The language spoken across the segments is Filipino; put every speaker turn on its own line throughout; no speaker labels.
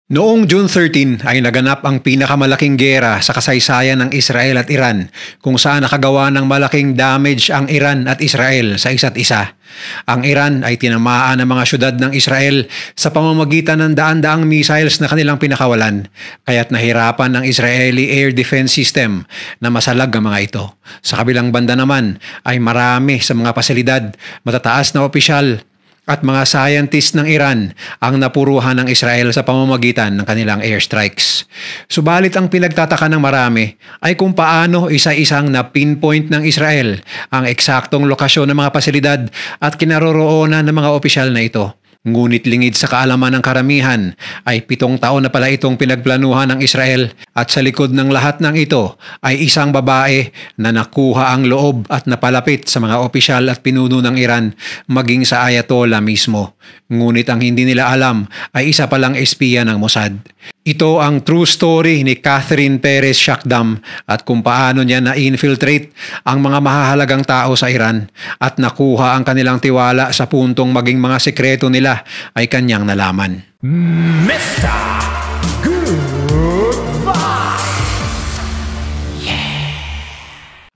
Noong June 13 ay naganap ang pinakamalaking giyera sa kasaysayan ng Israel at Iran, kung saan nakagawa ng malaking damage ang Iran at Israel sa isa't isa. Ang Iran ay tinamaan ng mga syudad ng Israel sa pamamagitan ng daan-daang missiles na kanilang pinakawalan, kaya't nahirapan ng Israeli Air Defense System na masalag ang mga ito. Sa kabilang banda naman ay marami sa mga pasilidad, matataas na opisyal at mga scientist ng Iran ang napuruhan ng Israel sa pamamagitan ng kanilang airstrikes. Subalit ang pinagtataka ng marami ay kung paano isa-isang na-pinpoint ng Israel ang eksaktong lokasyon ng mga pasilidad at kinaroroonan ng mga opisyal na ito. Ngunit lingid sa kaalaman ng karamihan ay 7 taon na pala itong pinagplanuhan ng Israel at sa likod ng lahat ng ito ay isang babae na nakuha ang loob at napalapit sa mga opisyal at pinuno ng Iran maging sa Ayatollah mismo. Ngunit ang hindi nila alam ay isa palang espiya ng Mossad. Ito ang true story ni Catherine Perez Shakdam at kung paano niya na-infiltrate ang mga mahahalagang tao sa Iran at nakuha ang kanilang tiwala sa puntong maging mga sekreto nila ay kanyang nalaman.
Mr. Goodbye!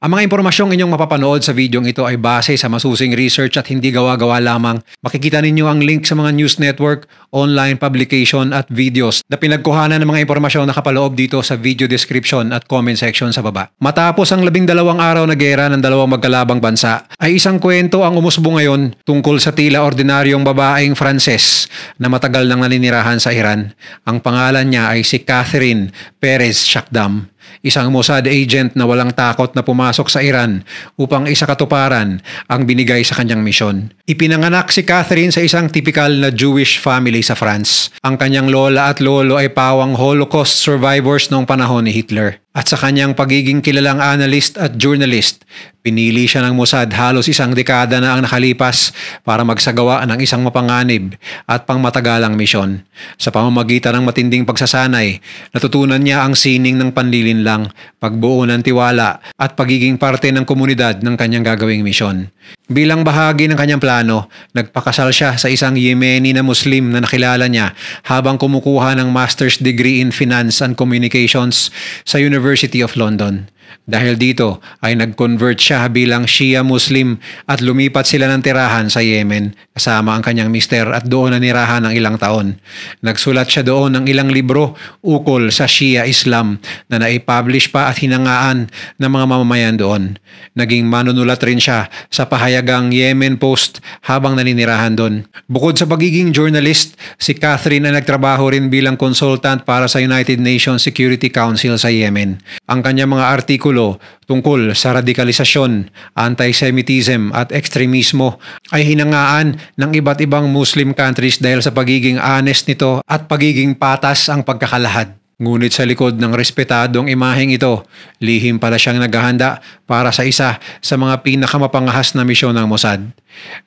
Ang mga impormasyong inyong mapapanood sa videong ito ay base sa masusing research at hindi gawa-gawa lamang. Makikita ninyo ang link sa mga news network, online publication at videos na pinagkuhanan ng mga impormasyong nakapaloob dito sa video description at comment section sa baba. Matapos ang 12 araw na giyera ng dalawang magkalabang bansa, ay isang kwento ang umusbong ngayon tungkol sa tila ordinaryong babaeng Frances na matagal nang naninirahan sa Iran. Ang pangalan niya ay si Catherine Perez Shakdam. Isang Mossad agent na walang takot na pumasok sa Iran upang isakatuparan ang binigay sa kanyang misyon. Ipinanganak si Catherine sa isang typical na Jewish family sa France. Ang kanyang lola at lolo ay pawang Holocaust survivors noong panahon ni Hitler. At sa kanyang pagiging kilalang analyst at journalist, pinili siya ng Mossad halos isang dekada na ang nakalipas para magsagawa ng isang mapanganib at pangmatagalang misyon. Sa pamamagitan ng matinding pagsasanay, natutunan niya ang sining ng panlilinlang, pagbuo ng tiwala at pagiging parte ng komunidad ng kanyang gagawing misyon. Bilang bahagi ng kanyang plano, nagpakasal siya sa isang Yemeni na Muslim na nakilala niya habang kumukuha ng Master's Degree in Finance and Communications sa University of London. Dahil dito ay nag-convert siya bilang Shia Muslim at lumipat sila ng tirahan sa Yemen kasama ang kanyang mister at doon nanirahan ng ilang taon. Nagsulat siya doon ng ilang libro ukol sa Shia Islam na naipublish pa at hinangaan ng mga mamamayan doon. Naging manunulat rin siya sa pahayagang Yemen Post habang naninirahan doon. Bukod sa pagiging journalist, si Catherine ay nagtrabaho rin bilang consultant para sa United Nations Security Council sa Yemen. Ang kanyang mga artikulo tungkol sa radikalisasyon, anti-Semitism at ekstremismo ay hinangaan ng iba't ibang Muslim countries dahil sa pagiging honest nito at pagiging patas ang pagkakalahad. Ngunit sa likod ng respetadong imaheng ito, lihim pala siyang naghahanda para sa isa sa mga pinakamapangahas na misyon ng Mossad.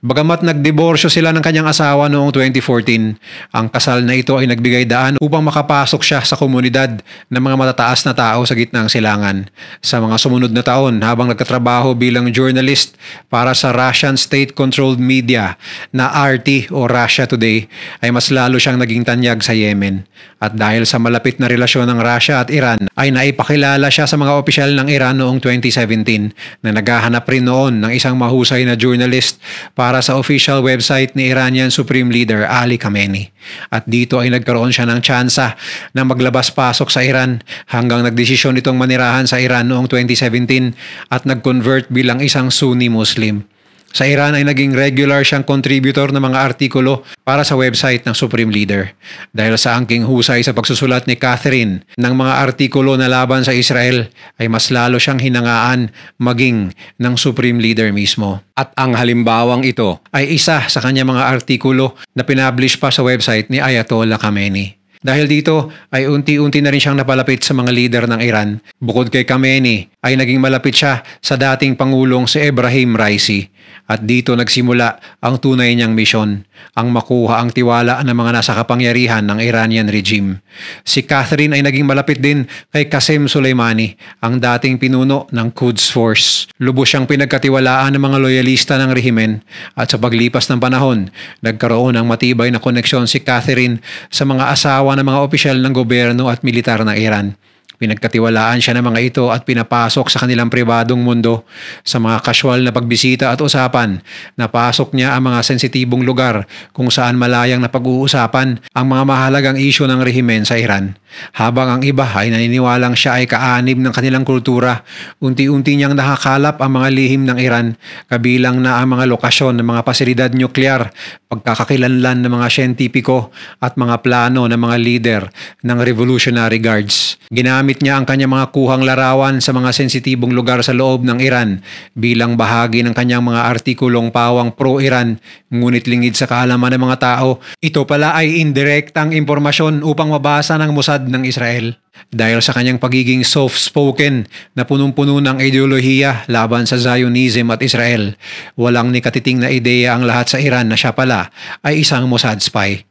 Bagamat nagdiborsyo sila ng kanyang asawa noong 2014, ang kasal na ito ay nagbigay daan upang makapasok siya sa komunidad ng mga matataas na tao sa gitna ng silangan. Sa mga sumunod na taon habang nagkatrabaho bilang journalist para sa Russian state-controlled media na RT o Russia Today, ay mas lalo siyang naging tanyag sa Yemen. At dahil sa malapit na relasyon ng Russia at Iran, ay naipakilala siya sa mga opisyal ng Iran noong 2017 na naghahanap rin noon ng isang mahusay na journalist para sa official website ni Iranian Supreme Leader Ali Khamenei. At dito ay nagkaroon siya ng tsansa na maglabas-pasok sa Iran hanggang nagdesisyon itong manirahan sa Iran noong 2017 at nag-convert bilang isang Sunni Muslim. Sa Iran ay naging regular siyang contributor ng mga artikulo para sa website ng Supreme Leader. Dahil sa angking husay sa pagsusulat ni Catherine ng mga artikulo na laban sa Israel, ay mas lalo siyang hinangaan maging ng Supreme Leader mismo. At ang halimbawang ito ay isa sa kanyang mga artikulo na pinablish pa sa website ni Ayatollah Khamenei. Dahil dito ay unti-unti na rin siyang napalapit sa mga lider ng Iran. Bukod kay Khamenei ay naging malapit siya sa dating Pangulong si Ebrahim Raisi. At dito nagsimula ang tunay niyang misyon, ang makuha ang tiwala ng mga nasa kapangyarihan ng Iranian regime. Si Catherine ay naging malapit din kay Qasem Soleimani, ang dating pinuno ng Quds Force. Lubos siyang pinagkatiwalaan ng mga loyalista ng rehimen at sa paglipas ng panahon, nagkaroon ng matibay na koneksyon si Catherine sa mga asawa kapwa ng mga opisyal ng gobyerno at militar ng Iran. Pinagkatiwalaan siya ng mga ito at pinapasok sa kanilang pribadong mundo. Sa mga casual na pagbisita at usapan, napasok niya ang mga sensitibong lugar kung saan malayang napag-uusapan ang mga mahalagang isyu ng rehimen sa Iran. Habang ang iba ay naniniwalang siya ay kaanib ng kanilang kultura, unti-unti niyang nakakalap ang mga lihim ng Iran, kabilang na ang mga lokasyon ng mga pasilidad nuklear, pagkakakilanlan ng mga siyentipiko at mga plano ng mga leader ng Revolutionary Guards. Ginamit niya ang kanyang mga kuhang larawan sa mga sensitibong lugar sa loob ng Iran bilang bahagi ng kanyang mga artikulong pawang pro-Iran, ngunit lingid sa kaalaman ng mga tao. Ito pala ay indirektang impormasyon upang mabasa ng Mossad ng Israel. Dahil sa kanyang pagiging soft-spoken na punong-puno ng ideolohiya laban sa Zionism at Israel, walang nikatiting na ideya ang lahat sa Iran na siya pala ay isang Mossad spy.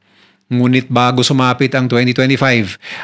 Ngunit bago sumapit ang 2025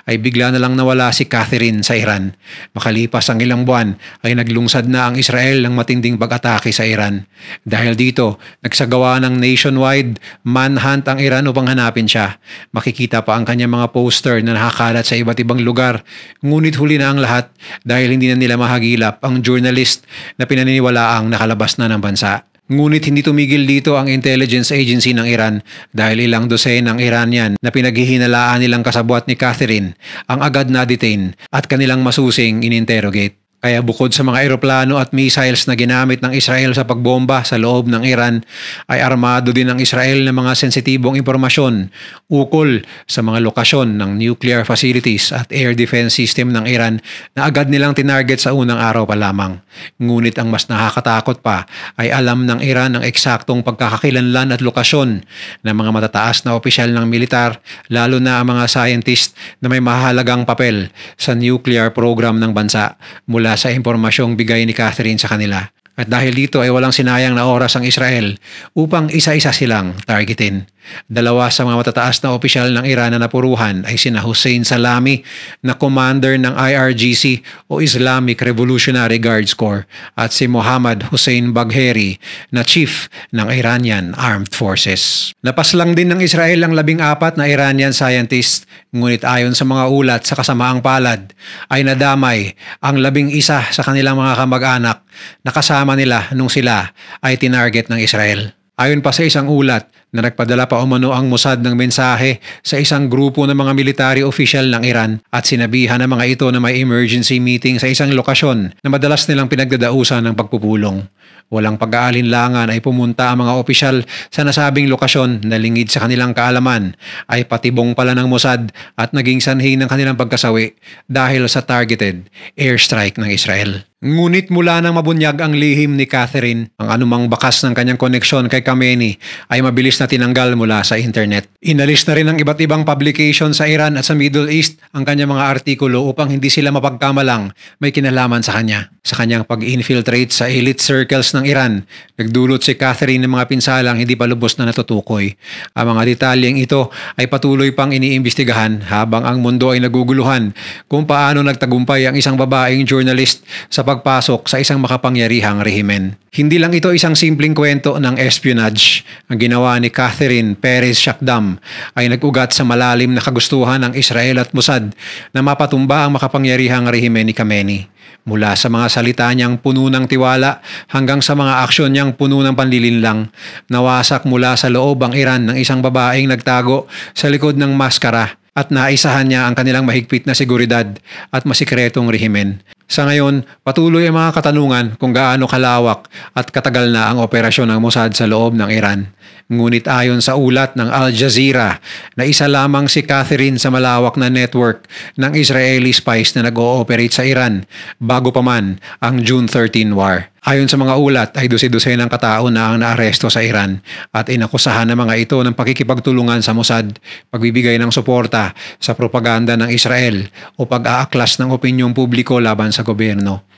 ay bigla na lang nawala si Catherine sa Iran. Makalipas ang ilang buwan ay naglungsad na ang Israel ng matinding pag-atake sa Iran. Dahil dito, nagsagawa ng nationwide manhunt ang Iran upang hanapin siya. Makikita pa ang kanyang mga poster na nakakalat sa iba't ibang lugar. Ngunit huli na ang lahat dahil hindi na nila mahagilap ang journalist na pinaniniwalaang nakalabas na ng bansa. Ngunit hindi tumigil dito ang intelligence agency ng Iran dahil ilang dosenang Iranian na pinaghihinalaan nilang kasabwat ni Catherine ang agad na detain at kanilang masusing ininterrogate. Kaya bukod sa mga eroplano at missiles na ginamit ng Israel sa pagbomba sa loob ng Iran, ay armado din ng Israel ng mga sensitibong impormasyon ukol sa mga lokasyon ng nuclear facilities at air defense system ng Iran na agad nilang tinarget sa unang araw pa lamang. Ngunit ang mas nakakatakot pa ay alam ng Iran ang eksaktong pagkakakilanlan at lokasyon ng mga matataas na opisyal ng militar, lalo na ang mga scientist na may mahalagang papel sa nuclear program ng bansa mula sa impormasyong bigay ni Catherine sa kanila. At dahil dito ay walang sinayang na oras ang Israel upang isa-isa silang targetin. Dalawa sa mga matataas na opisyal ng Iran na napuruhan ay sina Hossein Salami na commander ng IRGC o Islamic Revolutionary Guards Corps at si Mohammad Hossein Bagheri na chief ng Iranian Armed Forces. Napaslang din ng Israel ang 14 na Iranian scientists, ngunit ayon sa mga ulat sa kasamaang palad ay nadamay ang 11 sa kanilang mga kamag-anak na kasama nila nung sila ay tinarget ng Israel. Ayon pa sa isang ulat na nagpadala pa umano ang Mossad ng mensahe sa isang grupo ng mga military official ng Iran at sinabihan ng mga ito na may emergency meeting sa isang lokasyon na madalas nilang pinagdadausan ng pagpupulong. Walang pag-aalinlangan ay pumunta ang mga opisyal sa nasabing lokasyon na lingid sa kanilang kaalaman ay patibong pala ng Mossad at naging sanhi ng kanilang pagkasawi dahil sa targeted airstrike ng Israel. Ngunit mula nang mabunyag ang lihim ni Catherine, ang anumang bakas ng kanyang koneksyon kay Khamenei ay mabilis na tinanggal mula sa internet. Inalis na rin ng iba't ibang publication sa Iran at sa Middle East ang kanyang mga artikulo upang hindi sila mapagkamalang may kinalaman sa kanya. Sa kanyang pag-infiltrate sa elite circles ng Iran, nagdulot si Catherine ng mga pinsalang hindi pa lubos na natutukoy. Ang mga detalyeng ito ay patuloy pang iniimbestigahan habang ang mundo ay naguguluhan kung paano nagtagumpay ang isang babaeng journalist sa pagpasok sa isang makapangyarihang rehimen. Hindi lang ito isang simpleng kwento ng espionage. Ang ginawa ni Catherine Perez Shakdam ay nag-ugat sa malalim na kagustuhan ng Israel at Mossad na mapatumba ang makapangyarihang rehimen ni Khamenei. Mula sa mga salita niyang puno ng tiwala hanggang sa mga aksyon niyang puno ng panlilinlang, nawasak mula sa loob ang Iran ng isang babaeng nagtago sa likod ng maskara at naisahan niya ang kanilang mahigpit na seguridad at masikretong rehimen. Sa ngayon, patuloy ang mga katanungan kung gaano kalawak at katagal na ang operasyon ng Mossad sa loob ng Iran. Ngunit ayon sa ulat ng Al Jazeera na isa lamang si Catherine sa malawak na network ng Israeli spies na nag-ooperate sa Iran bago pa man ang June 13 war. Ayon sa mga ulat ay dusi-dusenang katao na ang naaresto sa Iran at inakusahan ng mga ito ng pakikipagtulungan sa Mossad, pagbibigay ng suporta sa propaganda ng Israel o pag-aaklas ng opinyong publiko laban sa gobyerno.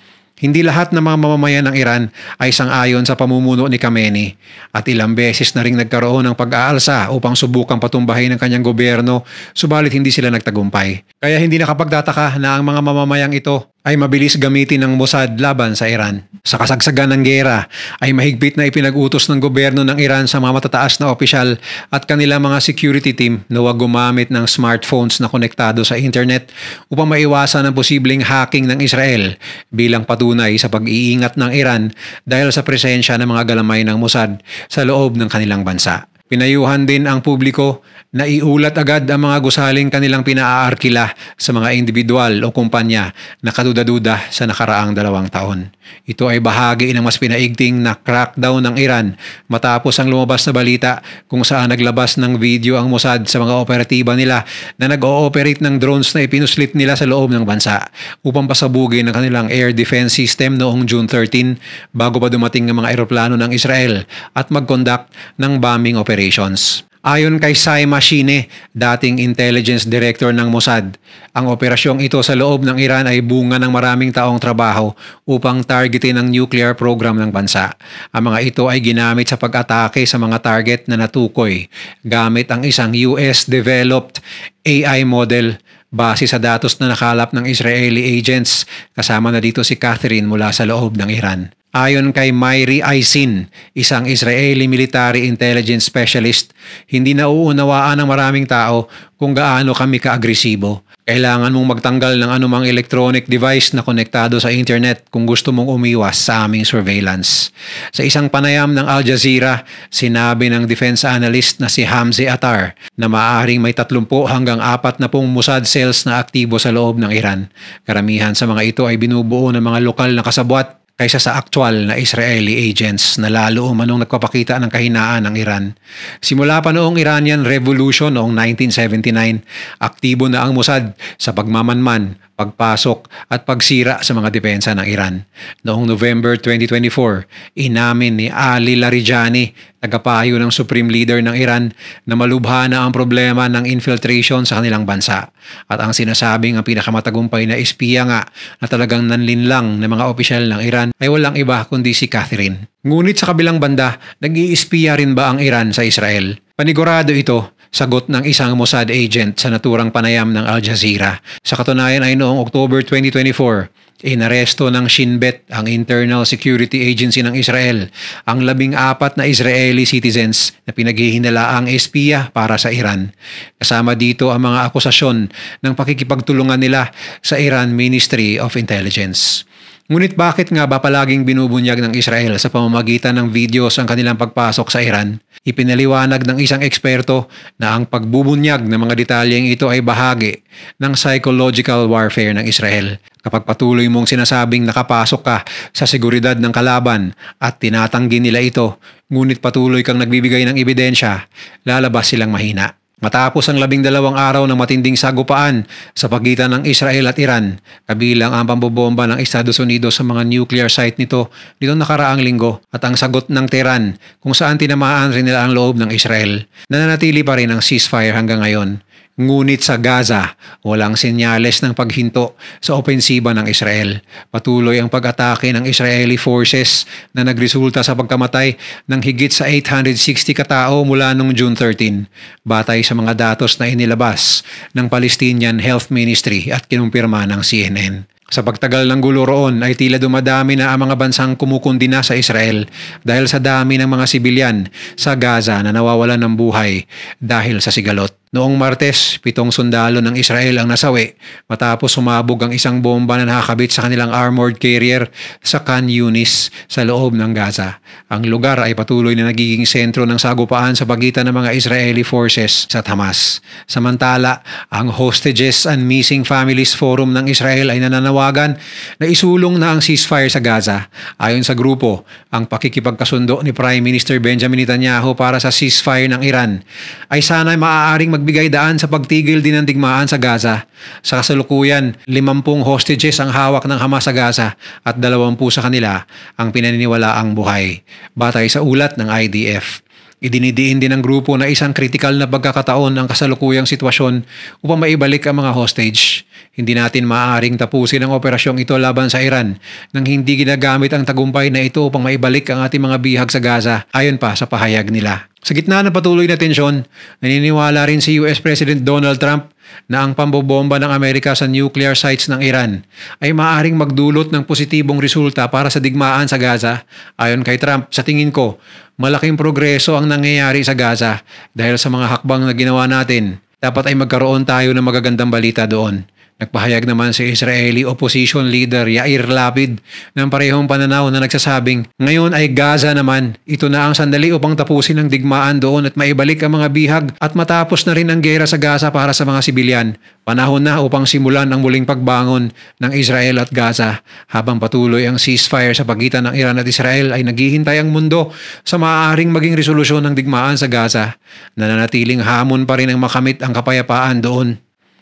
Hindi lahat ng mga mamamayan ng Iran ay sang-ayon sa pamumuno ni Khamenei at ilang beses na ring nagkaroon ng pag-aalsa upang subukang patumbahin ng kanyang gobyerno, subalit hindi sila nagtagumpay. Kaya hindi nakapagtataka na ang mga mamamayang ito ay mabilis gamitin ng Mossad laban sa Iran. Sa kasagsagan ng gera ay mahigpit na ipinag-utos ng gobyerno ng Iran sa mga matataas na opisyal at kanilang mga security team na huwag gumamit ng smartphones na konektado sa internet upang maiwasan ang posibleng hacking ng Israel bilang patunay sa pag-iingat ng Iran dahil sa presensya ng mga galamay ng Mossad sa loob ng kanilang bansa. Pinayuhan din ang publiko na iulat agad ang mga gusaling kanilang pinaaarkila sa mga individual o kumpanya na kaduda-duda sa nakaraang 2 taon. Ito ay bahagi ng mas pinaigting na crackdown ng Iran matapos ang lumabas na balita kung saan naglabas ng video ang Mossad sa mga operatiba nila na nag-ooperate ng drones na ipinuslit nila sa loob ng bansa upang pasabugin ang kanilang air defense system noong June 13 bago pa dumating ang mga eroplano ng Israel at mag-conduct ng bombing operations. Ayon kay Saima Shine, dating intelligence director ng Mossad, ang operasyong ito sa loob ng Iran ay bunga ng maraming taong trabaho upang targetin ang nuclear program ng bansa. Ang mga ito ay ginamit sa pag-atake sa mga target na natukoy gamit ang isang US-developed AI model base sa datos na nakalap ng Israeli agents, kasama na dito si Catherine mula sa loob ng Iran. Ayon kay Myri Aisin, isang Israeli military intelligence specialist, hindi nauunawaan ng maraming tao kung gaano kami kaagresibo. Kailangan mong magtanggal ng anumang electronic device na konektado sa internet kung gusto mong umiwas sa aming surveillance. Sa isang panayam ng Al Jazeera, sinabi ng defense analyst na si Hamzi Attar na maaaring may 30 hanggang 40 Mossad cells na aktibo sa loob ng Iran. Karamihan sa mga ito ay binubuo ng mga lokal na kasabwat kaysa sa aktwal na Israeli agents na lalo umanong nagpapakita ng kahinaan ng Iran. Simula pa noong Iranian Revolution noong 1979, aktibo na ang Mossad sa pagmamanman, pagpasok at pagsira sa mga depensa ng Iran. Noong November 2024, inamin ni Ali Larijani, tagapayo ng Supreme Leader ng Iran, na malubha na ang problema ng infiltration sa kanilang bansa. At ang sinasabing ang pinakamatagumpay na espiya nga na talagang nanlinlang ng mga opisyal ng Iran ay walang iba kundi si Catherine. Ngunit sa kabilang banda, nag-iispiya rin ba ang Iran sa Israel? Panigurado ito, sagot ng isang Mossad agent sa naturang panayam ng Al Jazeera. Sa katunayan ay noong October 2024, inaresto ng Shin Bet, ang Internal Security Agency ng Israel, ang 14 na Israeli citizens na pinaghihinalaang espiya para sa Iran. Kasama dito ang mga akusasyon ng pakikipagtulungan nila sa Iran Ministry of Intelligence. Ngunit bakit nga ba palaging binubunyag ng Israel sa pamamagitan ng videos ang kanilang pagpasok sa Iran? Ipinaliwanag ng isang eksperto na ang pagbubunyag ng mga detalyeng ito ay bahagi ng psychological warfare ng Israel. Kapag patuloy mong sinasabing nakapasok ka sa seguridad ng kalaban at tinatanggi nila ito, ngunit patuloy kang nagbibigay ng ebidensya, lalabas silang mahina. Matapos ang 12 araw ng matinding sagupaan sa pagitan ng Israel at Iran, kabilang ang pambobomba ng Estados Unidos sa mga nuclear site nito nakaraang linggo at ang sagot ng Tehran kung saan tinamaan rin nila ang loob ng Israel, nananatili pa rin ang ceasefire hanggang ngayon. Ngunit sa Gaza, walang senyales ng paghinto sa opensiba ng Israel. Patuloy ang pag-atake ng Israeli forces na nagresulta sa pagkamatay ng higit sa 860 katao mula noong June 13, batay sa mga datos na inilabas ng Palestinian Health Ministry at kinumpirma ng CNN. Sa pagtagal ng gulo roon ay tila dumadami na ang mga bansang kumukundi na sa Israel dahil sa dami ng mga sibilyan sa Gaza na nawawalan ng buhay dahil sa sigalot. Noong Martes, 7 sundalo ng Israel ang nasawi matapos sumabog ang isang bomba na nakakabit sa kanilang armored carrier sa Khan Yunis sa loob ng Gaza. Ang lugar ay patuloy na nagiging sentro ng sagupaan sa pagitan ng mga Israeli forces at Hamas. Samantala, ang Hostages and Missing Families Forum ng Israel ay nananawagan na isulong na ang ceasefire sa Gaza. Ayon sa grupo, ang pakikipagkasundo ni Prime Minister Benjamin Netanyahu para sa ceasefire ng Iran ay sana maaaring magbigay daan sa pagtigil din ng digmaan sa Gaza. Sa kasalukuyan, 50 hostages ang hawak ng Hamas sa Gaza at 20 sa kanila ang pinaniniwalaang buhay, batay sa ulat ng IDF. Idinidiin din ng grupo na isang kritikal na pagkakataon ang kasalukuyang sitwasyon upang maibalik ang mga hostage. Hindi natin maaaring tapusin ang operasyong ito laban sa Iran nang hindi ginagamit ang tagumpay na ito upang maibalik ang ating mga bihag sa Gaza, ayon pa sa pahayag nila. Sa gitna ng patuloy na tensyon, naniniwala rin si US President Donald Trump na ang pambobomba ng Amerika sa nuclear sites ng Iran ay maaaring magdulot ng positibong resulta para sa digmaan sa Gaza. Ayon kay Trump, sa tingin ko, malaking progreso ang nangyayari sa Gaza dahil sa mga hakbang na ginawa natin. Dapat ay magkaroon tayo ng magagandang balita doon. Nagpahayag naman si Israeli opposition leader Yair Lapid ng parehong pananaw na nagsasabing, ngayon ay Gaza naman. Ito na ang sandali upang tapusin ang digmaan doon at maibalik ang mga bihag at matapos na rin ang gera sa Gaza para sa mga sibilyan. Panahon na upang simulan ang muling pagbangon ng Israel at Gaza. Habang patuloy ang ceasefire sa pagitan ng Iran at Israel ay naghihintay ang mundo sa maaaring maging resolusyon ng digmaan sa Gaza. Nananatiling hamon pa rin ang makamit ang kapayapaan doon.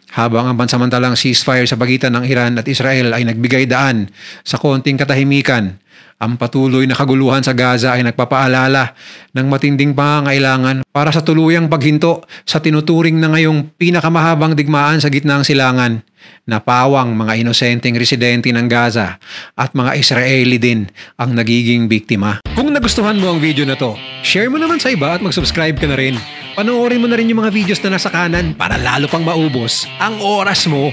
Habang ang pansamantalang ceasefire sa pagitan ng Iran at Israel ay nagbigay daan sa konting katahimikan, ang patuloy na kaguluhan sa Gaza ay nagpapaalala ng matinding pangangailangan para sa tuluyang paghinto sa tinuturing na ngayong pinakamahabang digmaan sa gitna ng silangan, na pawang mga inosenteng residente ng Gaza at mga Israeli din ang nagiging biktima. Kung nagustuhan mo ang video na to, share mo naman sa iba at mag-subscribe ka na rin. Panoorin mo na rin yung mga videos na nasa kanan para lalo pang maubos ang oras mo.